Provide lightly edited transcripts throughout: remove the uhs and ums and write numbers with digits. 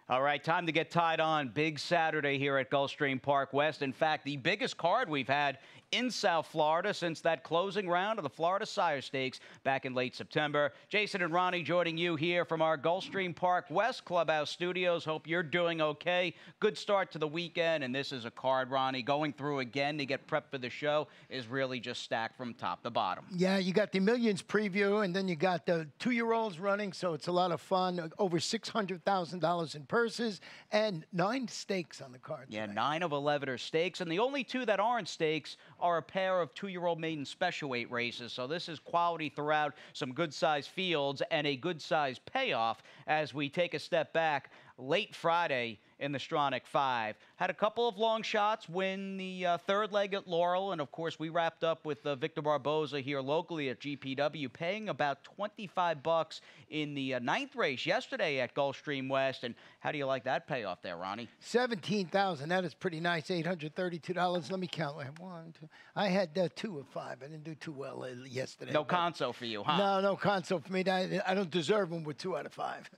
All right, time to get tied on. Big Saturday here at Gulfstream Park West. In fact, the biggest card we've had in South Florida since that closing round of the Florida Sire Stakes back in late September. Jason and Ronnie joining you here from our Gulfstream Park West Clubhouse studios. Hope you're doing okay. Good start to the weekend, and this is a card, Ronnie, going through again to get prepped for the show is really just stacked from top to bottom. Yeah, you got the Millions preview, and then you got the two-year-olds running, so it's a lot of fun. Over $600,000 in purses and 9 stakes on the card Yeah, tonight. 9 of 11 are stakes, and the only 2 that aren't stakes are a pair of 2-year-old maiden special weight races. So this is quality throughout, some good-sized fields, and a good-sized payoff as we take a step back. Late Friday in the Stronach 5. Had a couple of long shots win the third leg at Laurel, and of course we wrapped up with Victor Barboza here locally at GPW, paying about $25 in the 9th race yesterday at Gulfstream West. And how do you like that payoff there, Ronnie? $17,000. That is pretty nice. $832. Let me count. I had 2 of 5. I didn't do too well yesterday. No conso for you, huh? No conso for me. I don't deserve them with 2 out of 5.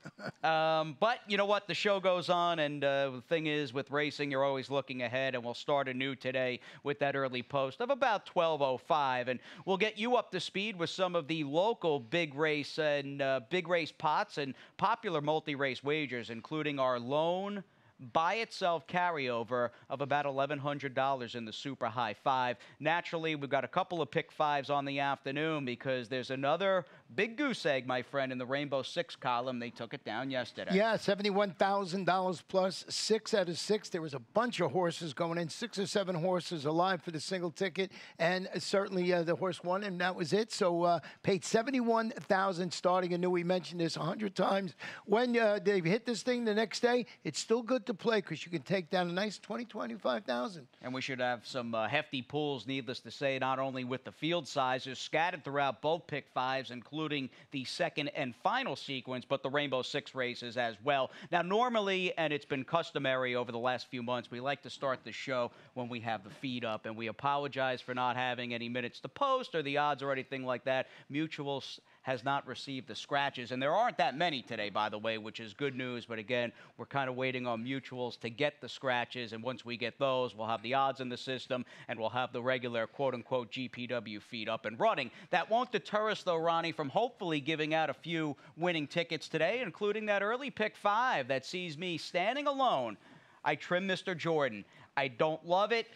But you know what? The show goes on, and the thing is, with racing, you're always looking ahead, and we'll start anew today with that early post of about 12:05, and we'll get you up to speed with some of the local big race and big race pots and popular multi-race wagers, including our lone by itself carryover of about $1,100 in the super high 5. Naturally, we've got a couple of pick 5s on the afternoon because there's another big goose egg, my friend, in the Rainbow 6 column. They took it down yesterday. Yeah, $71,000 plus 6 out of 6. There was a bunch of horses going in, 6 or 7 horses alive for the single ticket, and certainly the horse won, and that was it. So paid $71,000 starting anew. We mentioned this 100 times. When they hit this thing the next day, it's still good to play because you can take down a nice 25,000. And we should have some hefty pools, needless to say, not only with the field sizes scattered throughout both pick 5s, including the second and final sequence, but the Rainbow 6 races as well. Now, normally, and it's been customary over the last few months, we like to start the show when we have the feed up, and we apologize for not having any minutes to post or the odds or anything like that. Mutuals has not received the scratches, and there aren't that many today, by the way, which is good news. But again, we're kind of waiting on mutuals to get the scratches, and once we get those, we'll have the odds in the system, and we'll have the regular quote-unquote GPW feed up and running. That won't deter us, though, Ronnie, from hopefully giving out a few winning tickets today, including that early pick 5 that sees me standing alone. I trim Mr. Jordan. I don't love it.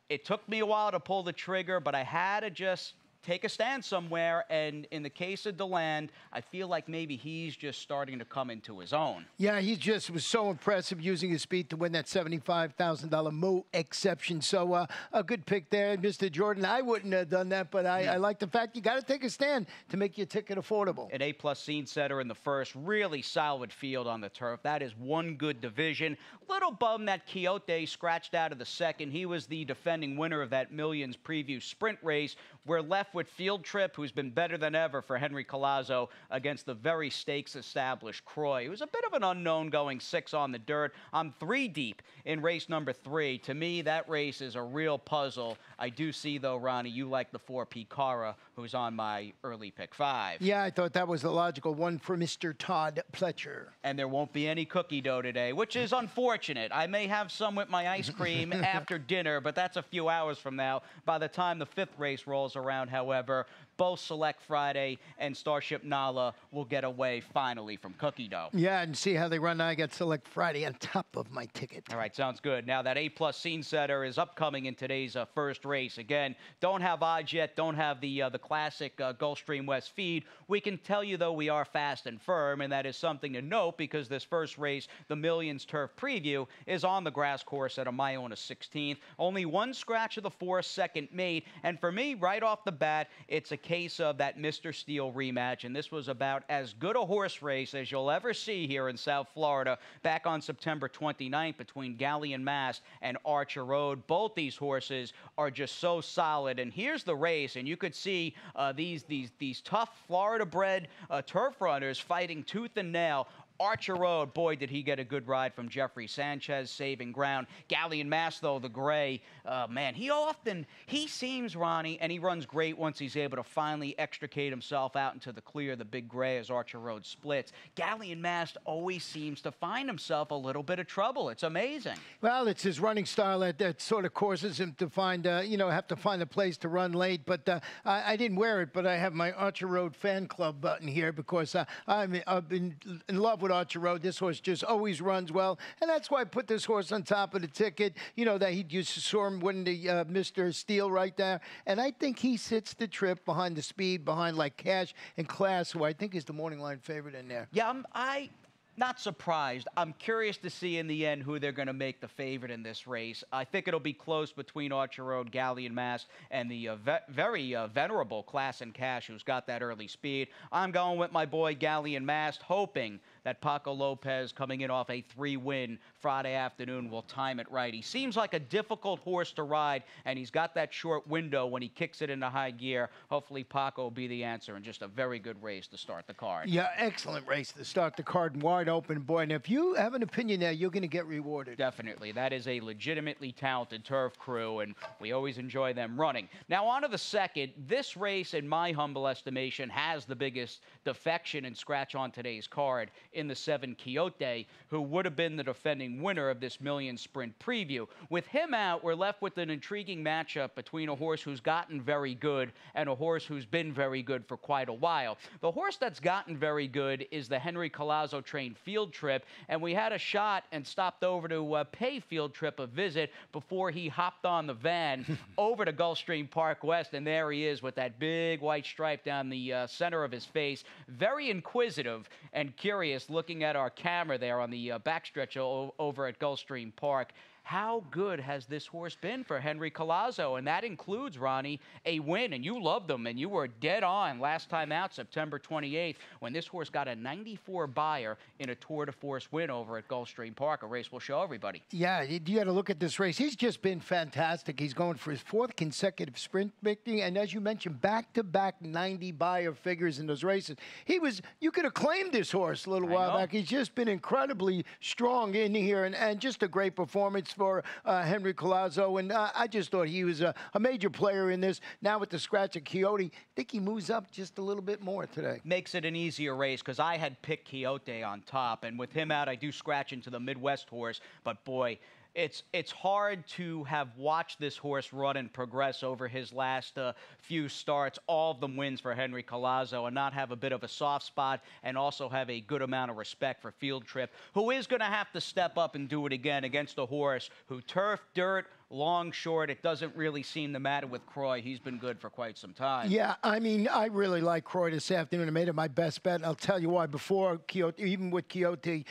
It took me a while to pull the trigger, but I had to just take a stand somewhere, and in the case of DeLand, I feel like maybe he's just starting to come into his own. Yeah, he just was so impressive using his speed to win that $75,000 Moo exception. So a good pick there, Mr. Jordan. I wouldn't have done that, but I like the fact you got to take a stand to make your ticket affordable. An A-plus scene setter in the first, really solid field on the turf. That is one good division. Little bum that Quixote scratched out of the second. He was the defending winner of that Millions preview sprint race. We're left with Field Trip, who's been better than ever for Henry Collazo against the very stakes-established Croy. It was a bit of an unknown going 6 on the dirt. I'm 3 deep in race number 3. To me, that race is a real puzzle. I do see, though, Ronnie, you like the 4 Picara, who's on my early pick 5. Yeah, I thought that was the logical one for Mr. Todd Pletcher. And there won't be any cookie dough today, which is unfortunate. I may have some with my ice cream after dinner, but that's a few hours from now. By the time the 5th race rolls around, however, both Select Friday and Starship Nala will get away finally from cookie dough. Yeah, and see how they run. I got Select Friday on top of my ticket. All right, sounds good. Now that A-plus scene setter is upcoming in today's first race. Again, don't have odds yet, don't have the classic Gulfstream West feed. We can tell you, though, we are fast and firm, and that is something to note because this first race, the Millions Turf Preview, is on the grass course at a mile and a 16th. Only 1 scratch of the 4 second made, and for me, right off the bat, it's a case of that Mr. Steele rematch, and this was about as good a horse race as you'll ever see here in South Florida back on September 29th between Galleon Mast and Archer Road. Both these horses are just so solid, and here's the race, and you could see these tough Florida-bred turf runners fighting tooth and nail. Archer Road, boy, did he get a good ride from Jeffrey Sanchez, saving ground. Galleon Mass, though, the gray, man, he seems, Ronnie, and he runs great once he's able to finally extricate himself out into the clear, the big gray, as Archer Road splits. Galleon Mass always seems to find himself a little bit of trouble. It's amazing. Well, it's his running style that sort of causes him to find, have to find a place to run late. But I didn't wear it, but I have my Archer Road fan club button here because I've been in love with Archer Road. This horse just always runs well, and that's why I put this horse on top of the ticket. You know, that you saw him winning the Mr. Steele right there, and I think he sits the trip behind the speed, behind like Cash and Class, who I think is the morning line favorite in there. Yeah, I'm not surprised. I'm curious to see in the end who they're going to make the favorite in this race. I think it'll be close between Archer Road, Galleon Mass, and the very venerable Class and Cash, who's got that early speed. I'm going with my boy Galleon Mass, hoping that Paco Lopez, coming in off a 3-win Friday afternoon, will time it right. He seems like a difficult horse to ride, and he's got that short window when he kicks it into high gear. Hopefully Paco will be the answer, and just a very good race to start the card. Yeah, excellent race to start the card, wide open, boy. And if you have an opinion there, you're going to get rewarded. Definitely. That is a legitimately talented turf crew, and we always enjoy them running. Now, on to the second. This race, in my humble estimation, has the biggest defection and scratch on today's card in the 7 Quixote, who would have been the defending winner of this Million Sprint preview. With him out, we're left with an intriguing matchup between a horse who's gotten very good and a horse who's been very good for quite a while. The horse that's gotten very good is the Henry Collazo trained Field Trip, and we had a shot and stopped over to pay Field Trip a visit before he hopped on the van over to Gulfstream Park West, and there he is with that big white stripe down the center of his face. Very inquisitive and curious, looking at our camera there on the backstretch over at Gulfstream Park. How good has this horse been for Henry Collazo? And that includes, Ronnie, a win. And you loved them, and you were dead on last time out, September 28th, when this horse got a 94 buyer in a Tour de Force win over at Gulfstream Park, a race we'll show everybody. Yeah, you got to look at this race. He's just been fantastic. He's going for his 4th consecutive sprint victory, and as you mentioned, back-to-back 90 buyer figures in those races. You could have claimed this horse a little while back. He's just been incredibly strong in here, and just a great performance for Henry Collazo, and I just thought he was a major player in this. Now with the scratch of Quixote, I think he moves up just a little bit more today. Makes it an easier race because I had picked Quixote on top, and with him out, I do scratch into the Midwest horse, but boy, it's hard to have watched this horse run and progress over his last few starts, all of them wins for Henry Collazo, and not have a bit of a soft spot and also have a good amount of respect for Field Trip, who is going to have to step up and do it again against a horse who turf, dirt, long, short, it doesn't really seem to matter with Croy. He's been good for quite some time. Yeah, I mean, I really like Croy this afternoon. I made it my best bet, and I'll tell you why. Before Quixote, even with Quixote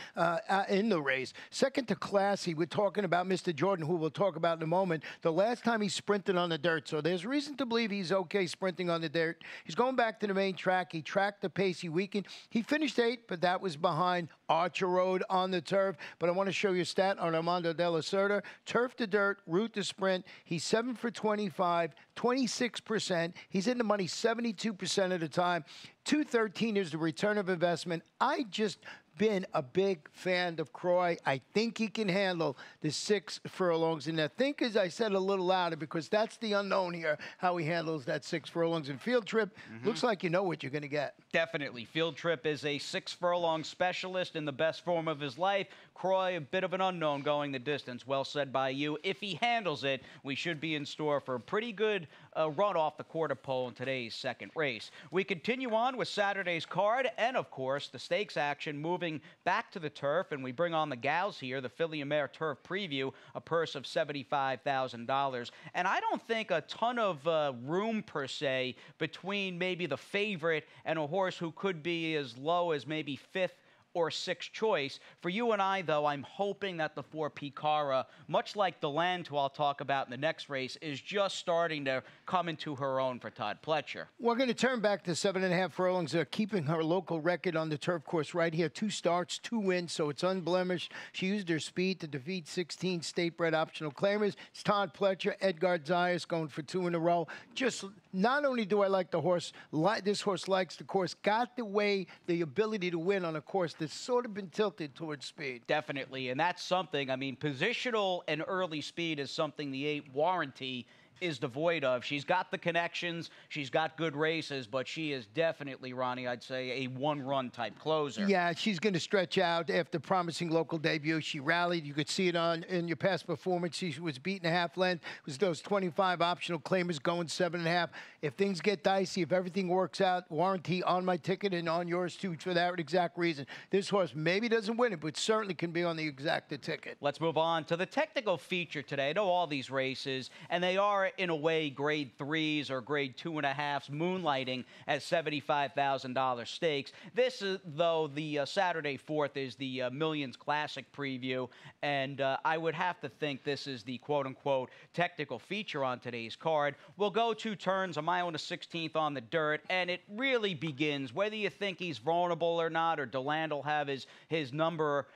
in the race, second to Classy, we're talking about Mr. Jordan, who we'll talk about in a moment. The last time he sprinted on the dirt, so there's reason to believe he's okay sprinting on the dirt. He's going back to the main track. He tracked the pace he weakened. He finished 8th, but that was behind Archer Road on the turf. But I want to show you a stat on Armando de la Cerda. Turf to dirt, route to sprint. He's 7 for 25, 26%. He's in the money 72% of the time. 213 is the return of investment. I just been a big fan of Croy. I think he can handle the 6 furlongs. And I think, as I said a little louder, because that's the unknown here, how he handles that 6 furlongs in Field Trip. Looks like you know what you're going to get. Definitely. Field Trip is a 6 furlong specialist in the best form of his life. Croy, a bit of an unknown going the distance. Well said by you. If he handles it, we should be in store for a pretty good run off the quarter pole in today's second race. We continue on with Saturday's card and, of course, the stakes action moving back to the turf, and we bring on the gals here, the Philly and Mare Turf Preview, a purse of $75,000. And I don't think a ton of room, per se, between maybe the favorite and a horse who could be as low as maybe 5th or 6th choice. For you and I, though, I'm hoping that the 4 Picara, much like the Land, who I'll talk about in the next race, is just starting to come into her own for Todd Pletcher. We're going to turn back to 7.5 furlongs, keeping her local record on the turf course right here. 2 starts, 2 wins, so it's unblemished. She used her speed to defeat 16 state-bred optional claimers. It's Todd Pletcher, Edgar Zayas going for 2 in a row. Just not only do I like the horse, this horse likes the course, got the ability to win on a course that's sort of been tilted towards speed. Definitely, and that's something. I mean, positional and early speed is something the 8 Warranty is devoid of. She's got the connections, she's got good races, but she is definitely, Ronnie, I'd say a one-run type closer. Yeah, she's going to stretch out after promising local debut. She rallied. You could see it in your past performance. She was beaten a half length. It was those 25 optional claimers going 7.5. If things get dicey, if everything works out, Warranty on my ticket and on yours too for that exact reason. This horse maybe doesn't win it, but certainly can be on the exacta ticket. Let's move on to the technical feature today. I know all these races, and they are in a way grade 3s or grade 2.5s, moonlighting at $75,000 stakes. This is, though, the Saturday 4th is the Millions Classic preview, and I would have to think this is the quote-unquote technical feature on today's card. We'll go 2 turns, a mile and a 16th on the dirt, and it really begins, whether you think he's vulnerable or not, or Deland will have his number,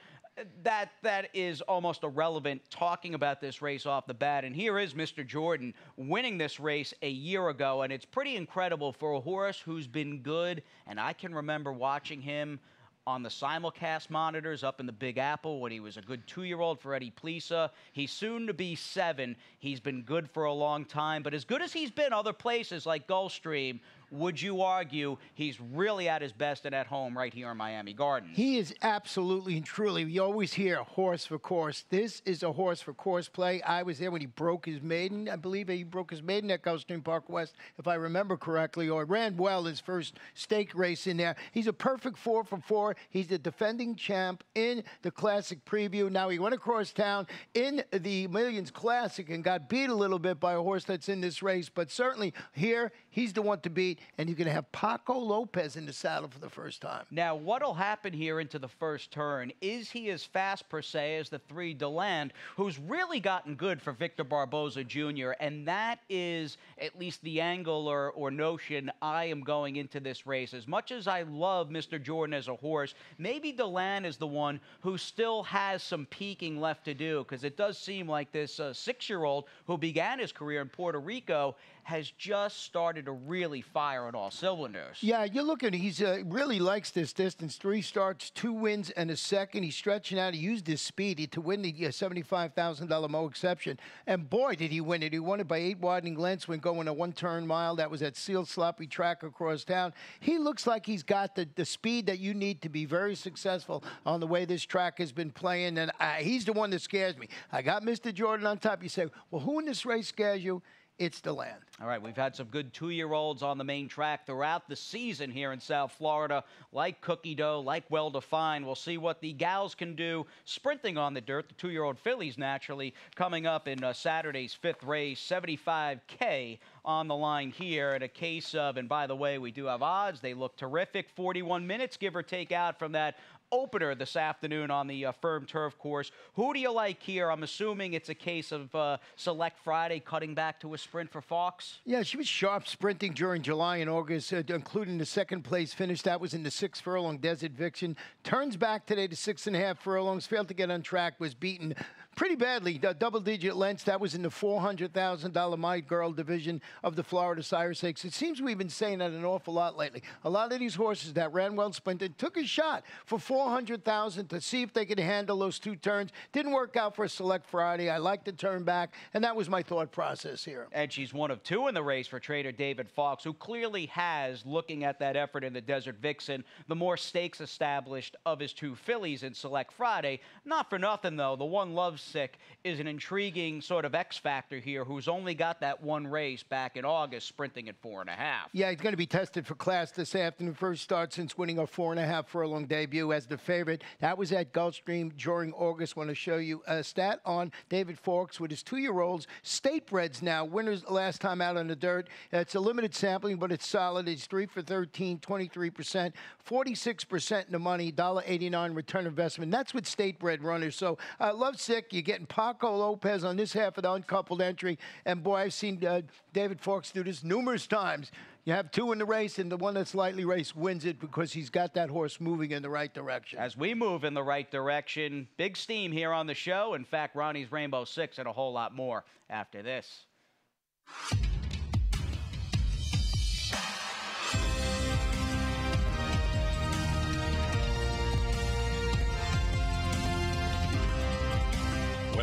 that is almost irrelevant talking about this race off the bat. And here is Mr. Jordan winning this race a year ago, and it's pretty incredible for a horse who's been good. And I can remember watching him on the simulcast monitors up in the Big Apple when he was a good 2-year-old for Eddie Plisa. He's soon to be 7. He's been good for a long time, but as good as he's been other places like Gulfstream, would you argue he's really at his best and at home right here in Miami Gardens? He is absolutely and truly. You always hear horse for course. This is a horse for course play. I was there when he broke his maiden. I believe he broke his maiden at Gulfstream Park West, if I remember correctly, or ran well his first stake race in there. He's a perfect 4 for 4. He's the defending champ in the Classic preview. Now, he went across town in the Millions Classic and got beat a little bit by a horse that's in this race, but certainly here, he's the one to beat. And you're going to have Paco Lopez in the saddle for the first time. Now, what'll happen here into the first turn? Is he as fast, per se, as the 3 Deland, who's really gotten good for Victor Barboza Jr., and that is at least the angle or notion I am going into this race. As much as I love Mr. Jordan as a horse, maybe Deland is the one who still has some peaking left to do, because it does seem like this 6-year-old who began his career in Puerto Rico has just started to really fire on all cylinders. Yeah, you're looking, he's really likes this distance. 3 starts, 2 wins, and a second. He's stretching out. He used his speed to win the $75,000 Mo Exception. And boy, did he win it. He won it by 8 widening lengths when going a 1-turn mile. That was at sealed sloppy track across town. He looks like he's got the speed that you need to be very successful on the way this track has been playing. And he's the one that scares me. I got Mr. Jordan on top. You say, well, who in this race scares you? It's Deland. All right, we've had some good 2-year-olds on the main track throughout the season here in South Florida, like Cookie Dough, like Well Defined. We'll see what the gals can do sprinting on the dirt. The 2-year-old fillies, naturally, coming up in Saturday's 5th race, $75K on the line here. In a case of, and by the way, we do have odds. They look terrific. 41 minutes, give or take, out from that opener this afternoon on the firm turf course. Who do you like here? I'm assuming it's a case of Select Friday cutting back to a sprint for Fox. Yeah, she was sharp sprinting during July and August, including the 2nd place finish. That was in the 6 furlong Desert Vixen. Turns back today to 6.5 furlongs. Failed to get on track. Was beaten pretty badly. Double-digit lengths. That was in the $400,000 My Girl division of the Florida Sire Stakes. It seems we've been saying that an awful lot lately. A lot of these horses that ran well sprinted took a shot for $400,000 to see if they could handle those 2 turns. Didn't work out for a Select Friday. I like to turn back, and that was my thought process here. And she's one of 2 in the race for trader David Fox, who clearly has, looking at that effort in the Desert Vixen, the more stakes established of his 2 fillies in Select Friday. Not for nothing, though. The one Lovesick is an intriguing sort of X factor here, who's only got that 1 race back in August, sprinting at 4.5. Yeah, he's going to be tested for class this afternoon. First start since winning a 4.5 furlong debut as the favorite. That was at Gulfstream during August. Want to show you a stat on David Fox with his 2-year-olds. State breds now. Winners last time out on the dirt. It's a limited sampling, but it's solid. It's 3 for 13, 23%, 46% in the money, $1.89 return investment. That's with state bred runners. So Lovesick, you're getting Paco Lopez on this half of the uncoupled entry. And boy, I've seen David Fox do this numerous times. You have 2 in the race, and the one that's lightly raced wins it because he's got that horse moving in the right direction. As we move in the right direction, big steam here on the show. In fact, Ronnie's Rainbow Six and a whole lot more after this.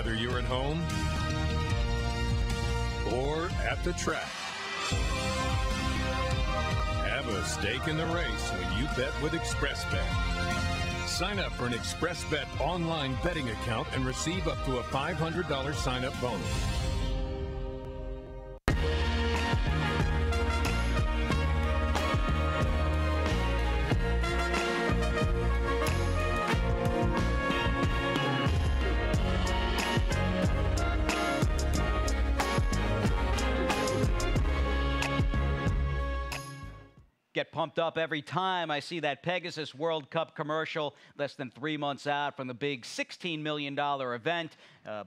whether you're at home or at the track. Have a stake in the race when you bet with ExpressBet. Sign up for an ExpressBet online betting account and receive up to a $500 sign-up bonus. Get pumped up every time I see that Pegasus World Cup commercial less than 3 months out from the big $16 million event,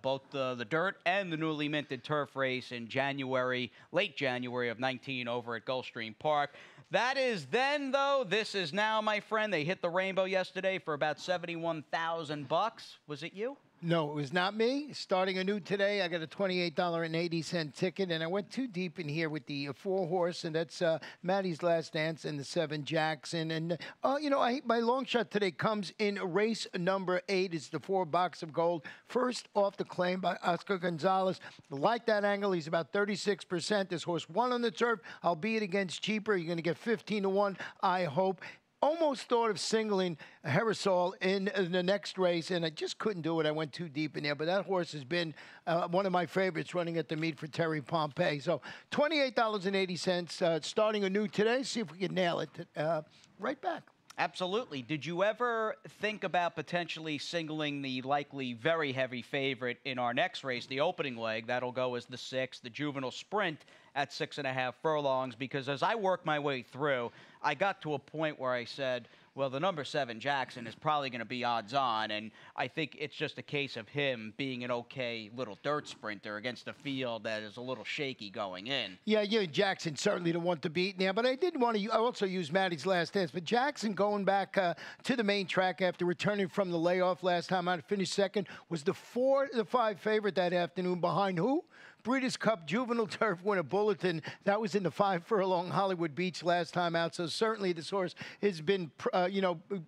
both the dirt and the newly minted turf race in January, late January of 19 over at Gulfstream Park. That is then, though. This is now, my friend. They hit the rainbow yesterday for about $71,000. Was it you? No, it was not me. Starting anew today, I got a $28.80 ticket, and I went too deep in here with the 4-horse, and that's Maddie's Last Dance and the 7 Jackson. And, my long shot today comes in race number 8. It's the 4 Box of Gold. First off the claim by Oscar Gonzalez. Like that angle, he's about 36%. This horse won on the turf, albeit against cheaper. You're going to get 15-1, I hope. Almost thought of singling Herosol in the next race, and I just couldn't do it. I went too deep in there. But that horse has been one of my favorites running at the meet for Terry Pompey. So $28.80 starting anew today. See if we can nail it. Right back. Absolutely. Did you ever think about potentially singling the likely very heavy favorite in our next race, the opening leg? That'll go as the 6, the Juvenile Sprint at 6.5 furlongs, because as I worked my way through, I got to a point where I said, well, the number 7 Jackson is probably going to be odds on, and I think it's just a case of him being an okay little dirt sprinter against a field that is a little shaky going in. Yeah, Jackson certainly the one to beat now, but I did want to also use Maddie's Last Dance. But Jackson going back to the main track after returning from the layoff last time out, finished second, was the 4-5 favorite that afternoon behind who? Breeders' Cup Juvenile Turf winner Bulletin. That was in the 5 furlong Hollywood Beach last time out. So certainly this horse has been,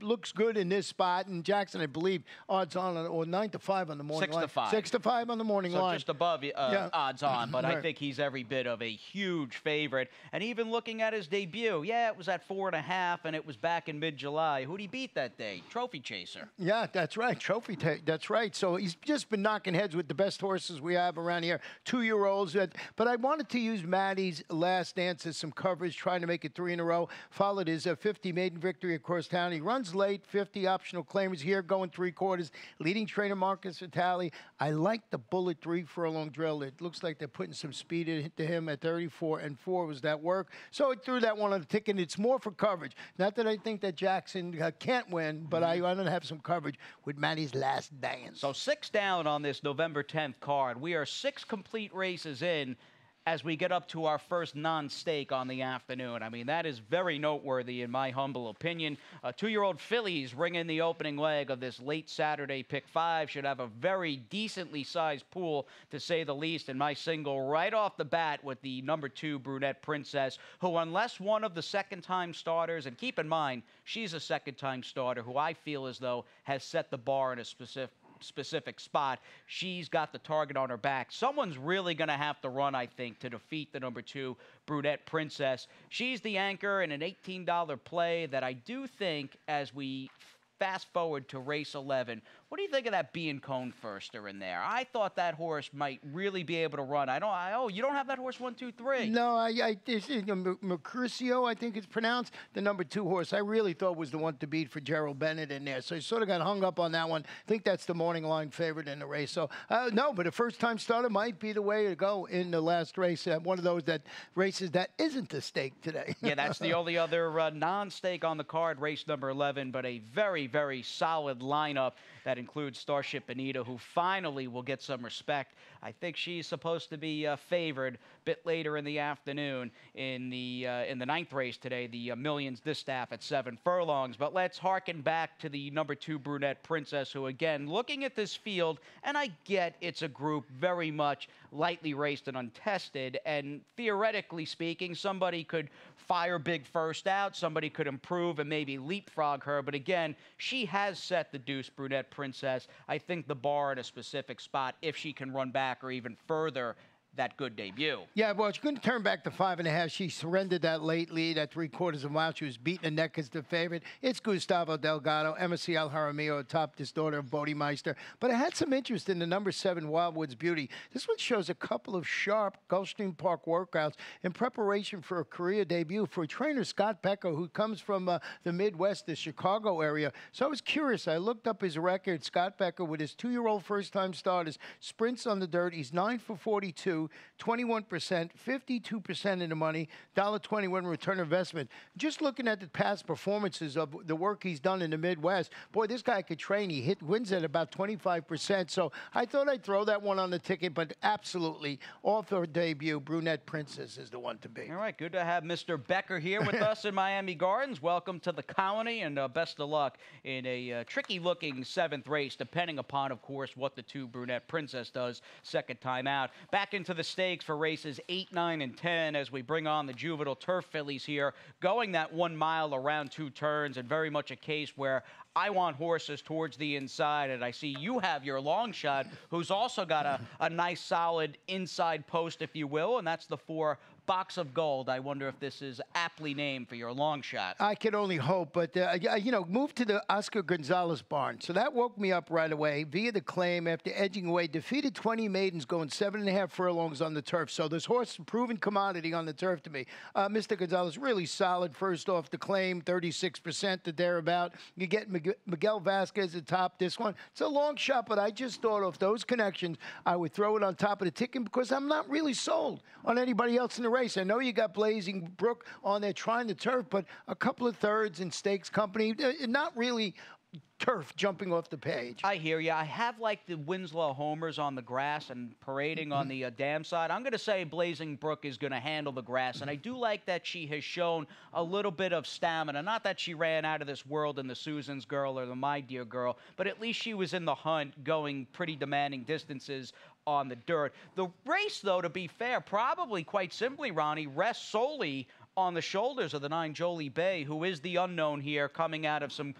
looks good in this spot. And Jackson, I believe, odds on or 9-5 on the morning line. 6-5. 6-5 on the morning line. So just above odds on, but I think he's every bit of a huge favorite. And even looking at his debut, it was at 4.5, and it was back in mid-July. Who'd he beat that day? Trophy Chaser. Yeah, that's right. That's right. So he's just been knocking heads with the best horses we have around here. 2-year-olds. But I wanted to use Maddie's Last Dance as some coverage, trying to make it 3 in a row. Followed his 50 maiden victory across town. He runs late, 50 optional claimers here, going 3/4. Leading trainer Marcus Vitale. I like the Bullet 3 furlong drill. It looks like they're putting some speed into him at 34-4. Was that work? So I threw that one on the ticket. It's more for coverage. Not that I think that Jackson can't win, but I want to have some coverage with Maddie's Last Dance. So 6 down on this November 10th card. We are 6 complete races in as we get up to our first non-stake on the afternoon. I mean, that is very noteworthy in my humble opinion. 2-year-old fillies ring in the opening leg of this late Saturday pick 5. Should have a very decently sized pool, to say the least. And my single right off the bat with the number 2 Brunette Princess, who, unless one of the second-time starters, and keep in mind, she's a second-time starter who I feel as though has set the bar in a specific spot. She's got the target on her back. Someone's really going to have to run, I think, to defeat the number 2 Brunette Princess. She's the anchor in an $18 play that I do think, as we fast forward to race 11, what do you think of that Bean Cone Firster in there? I thought that horse might really be able to run. You don't have that horse 1, 2, 3. No, Mercurcio, I think it's pronounced, the number 2 horse. I really thought was the one to beat for Gerald Bennett in there. So I sort of got hung up on that one. I think that's the morning line favorite in the race. So, no, but a first-time starter might be the way to go in the last race. One of those races that isn't a stake today. Yeah, that's the only other non-stake on the card, race number 11, but a very, very solid lineup that includes Starship Anita, who finally will get some respect. I think she's supposed to be favored a bit later in the afternoon in the 9th race today, the Millions Distaff at 7 furlongs. But let's harken back to the number 2 Brunette Princess, who, again, looking at this field, and I get it's a group very much lightly raced and untested, and theoretically speaking, somebody could fire big first out, somebody could improve and maybe leapfrog her, but again, she has set the deuce, Brunette Princess. I think the bar in a specific spot, if she can run back or even further that good debut. Yeah, well, she couldn't turn back to 5.5. She surrendered that late lead at 3/4 of a mile. She was beating the neck as the favorite. It's Gustavo Delgado, Emiciel Jaramillo atop this daughter of Bodemeister. But I had some interest in the number 7 Wildwood's Beauty. This one shows a couple of sharp Gulfstream Park workouts in preparation for a career debut for trainer Scott Becker, who comes from the Midwest, the Chicago area. So I was curious. I looked up his record. Scott Becker, with his 2-year-old first-time starters, sprints on the dirt. He's 9 for 42. 21%, 52% in the money, $1.21 return investment. Just looking at the past performances of the work he's done in the Midwest, boy, this guy could train. He wins at about 25%. So I thought I'd throw that one on the ticket, but absolutely, off her debut, Brunette Princess is the one to beat. All right, good to have Mr. Becker here with us in Miami Gardens. Welcome to the colony, and best of luck in a tricky-looking 7th race, depending upon, of course, what the 2 Brunette Princess does second time out. Back into the stakes for races 8, 9, and 10 as we bring on the juvenile turf fillies here, going that 1 mile around 2 turns, and very much a case where I want horses towards the inside, and I see you have your long shot, who's also got a nice solid inside post, if you will, and that's the 4 Box of Gold. I wonder if this is aptly named for your long shot. I can only hope, but, you know, moved to the Oscar Gonzalez barn. So that woke me up right away via the claim after edging away. Defeated 20 maidens going 7.5 furlongs on the turf. So this horse, proven commodity on the turf to me. Mr. Gonzalez, really solid first off the claim, 36% to thereabout. You get Miguel Vasquez atop this one. It's a long shot, but I just thought of those connections. I would throw it on top of the ticket because I'm not really sold on anybody else in the race. I know you got Blazing Brook on there trying the turf, but a couple of thirds in Stakes Company, not really turf jumping off the page. I hear you. I have like the Winslow homers on the grass and parading on the dam side. I'm going to say Blazing Brook is going to handle the grass, and I do like that she has shown a little bit of stamina. Not that she ran out of this world in the Susan's Girl or the My Dear Girl, but at least she was in the hunt going pretty demanding distances on the dirt. The race, though, to be fair, probably quite simply, Ronnie, rests solely on the shoulders of the 9 Jolie Bay, who is the unknown here, coming out of some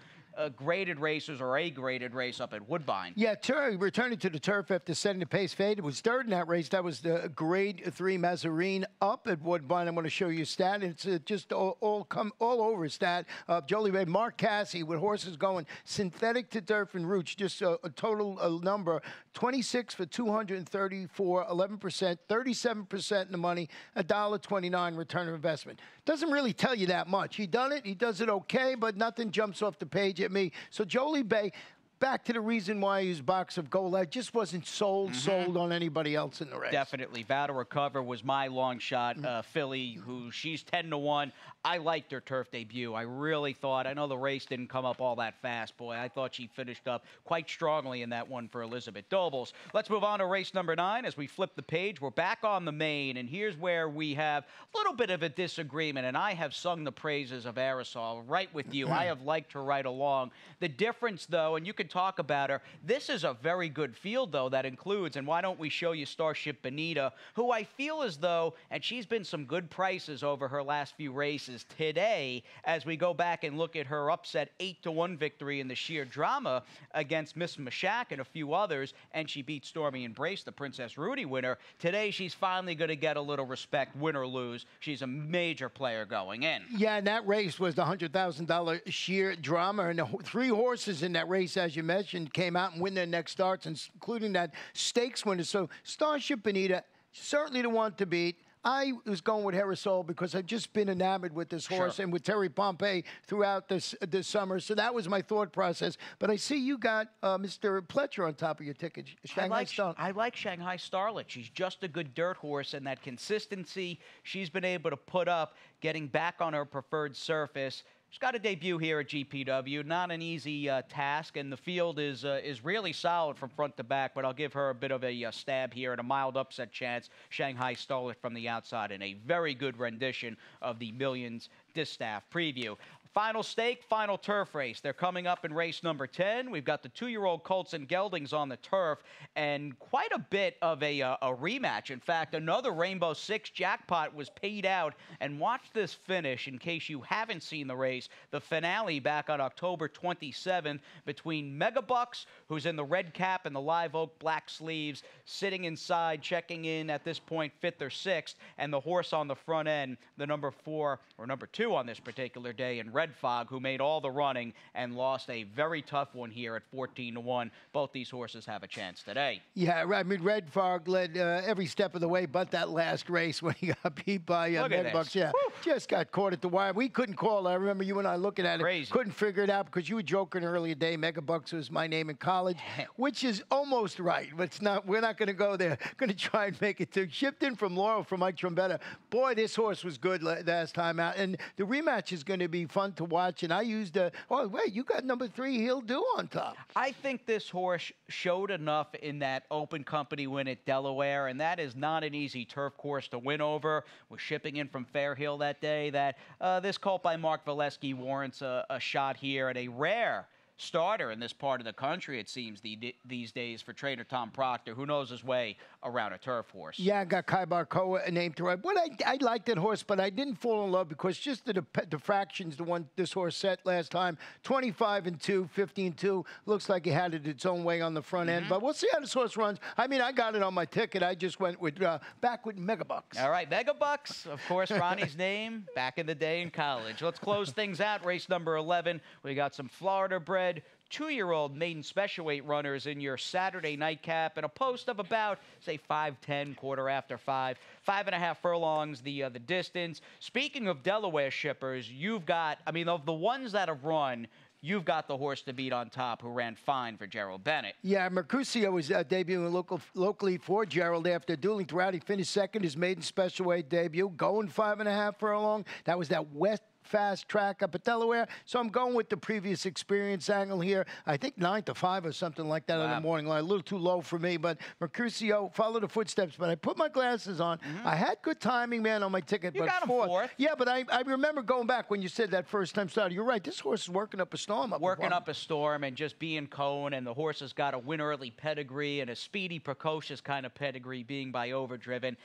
graded races or a graded race up at Woodbine. Yeah, returning to the turf after setting the pace fade. It was third in that race. That was the grade 3 Mazarine up at Woodbine. I'm going to show you a stat. It's just all over stat. Jolie Bay, Mark Cassie with horses going synthetic to turf and roots. Just a total number. 26 for 234, 11%, 37% in the money, $1.29 return of investment. Doesn't really tell you that much. He done it. He does it okay, but nothing jumps off the page at me. So Jolie Bay, back to the reason why I use Box of Gold. I just wasn't sold on anybody else in the race. Definitely. Vow to Recover was my long shot filly, who she's 10-1. I liked her turf debut. I really thought, I know the race didn't come up all that fast, boy. I thought she finished up quite strongly in that one for Elizabeth Dobles. Let's move on to race number 9 as we flip the page. We're back on the main, and here's where we have a little bit of a disagreement, and I have sung the praises of Aerosol right with you. I have liked her right along. The difference, though, and you can talk about her, this is a very good field, though, that includes, and why don't we show you Starship Bonita, who I feel as though, and she's been some good prices over her last few races today, as we go back and look at her upset 8-1 victory in the sheer drama against Miss Mashak and a few others, and she beat Stormy Embrace, the Princess Rudy winner. Today, she's finally going to get a little respect, win or lose. She's a major player going in. Yeah, and that race was the $100,000 sheer drama, and the 3 horses in that race, as you mentioned, came out and win their next starts, including that stakes winner. So Starship Bonita, certainly the one to beat. I was going with Aerosol because I've just been enamored with this horse and with Terry Pompey throughout this summer. So that was my thought process. But I see you got Mr. Pletcher on top of your ticket, Shanghai Starlet. I like Shanghai Starlet. She's just a good dirt horse, and that consistency she's been able to put up, getting back on her preferred surface. She's got a debut here at GPW. Not an easy task, and the field is really solid from front to back, but I'll give her a bit of a stab here and a mild upset chance. Shanghai stole it from the outside in a very good rendition of the Millions Distaff preview. Final stake, final turf race. They're coming up in race number 10. We've got the 2-year-old Colts and Geldings on the turf, and quite a bit of a rematch. In fact, another Rainbow Six jackpot was paid out. And watch this finish, in case you haven't seen the race. The finale back on October 27th between Megabucks, who's in the red cap and the live oak black sleeves, sitting inside, checking in at this point, 5th or 6th, and the horse on the front end, the number 4 or number 2 on this particular day, in Red Fog, who made all the running and lost a very tough one here at 14-1. Both these horses have a chance today. Yeah, I mean, Red Fog led every step of the way but that last race when he got beat by Megabucks. Yeah, woo, just got caught at the wire. We couldn't call it. I remember you and I looking at it. Crazy. Couldn't figure it out because you were joking earlier today. Megabucks was my name in college, which is almost right, but it's not. We're not going to go there. Going to try and make it to. Shipped in from Laurel from Mike Trombetta. Boy, this horse was good last time out. And the rematch is going to be fun to watch. And I used oh, wait, you got number 3, He'll Do on top. I think this horse showed enough in that open company win at Delaware, and that is not an easy turf course to win over. Was shipping in from Fairhill that day. That this colt by Mark Valesky warrants a shot here at a rare starter in this part of the country, it seems, these days for trainer Tom Proctor, who knows his way around a turf horse. Yeah, I got Kai Barkoa named to ride. But I liked that horse, but I didn't fall in love because just the fractions, the one this horse set last time, 25-2, 15-2, looks like it had it its own way on the front end. But we'll see how this horse runs. I mean, I got it on my ticket. I just went with back with Megabucks. All right, Megabucks, of course, Ronnie's name back in the day in college. Let's close things out. Race number 11. We got some Florida bred 2-year-old maiden special weight runners in your Saturday nightcap and a post of about, say, 5:10, quarter after 5, 5.5 furlongs, the distance. Speaking of Delaware shippers, you've got, I mean, of the ones that have run, you've got the horse to beat on top, who ran fine for Gerald Bennett. Yeah, Mercutio was debuting locally for Gerald after dueling throughout. He finished second, his maiden special weight debut, going 5.5 furlong. That was that West fast track up at Delaware. So I'm going with the previous experience angle here. I think 9-5 or something like that on the morning line. A little too low for me, but Mercutio followed the footsteps. But I put my glasses on. I had good timing, man, on my ticket. You but got him fourth. Yeah, but I remember going back when you said that first time started. You're right. This horse is working up a storm. Working up a storm and just being cone, and the horse has got a win early pedigree and a speedy, precocious kind of pedigree, being by Overdriven.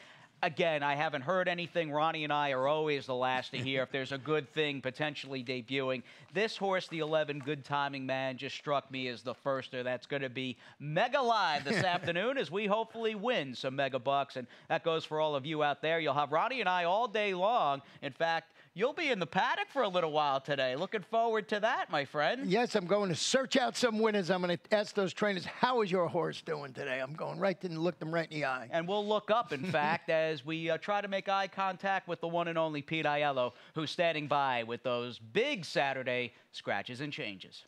Again, I haven't heard anything. Ronnie and I are always the last to hear if there's a good thing potentially debuting. This horse, the 11, Good Timing Man, just struck me as the firster. That's going to be Mega Live this afternoon as we hopefully win some Mega Bucks. And that goes for all of you out there. You'll have Ronnie and I all day long. In fact, you'll be in the paddock for a little while today. Looking forward to that, my friend. Yes, I'm going to search out some winners. I'm going to ask those trainers, how is your horse doing today? I'm going right to look them right in the eye. And we'll look up, in fact, as we try to make eye contact with the one and only Pete Aiello, who's standing by with those big Saturday scratches and changes.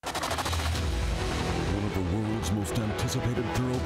One of the world's most anticipated thoroughbred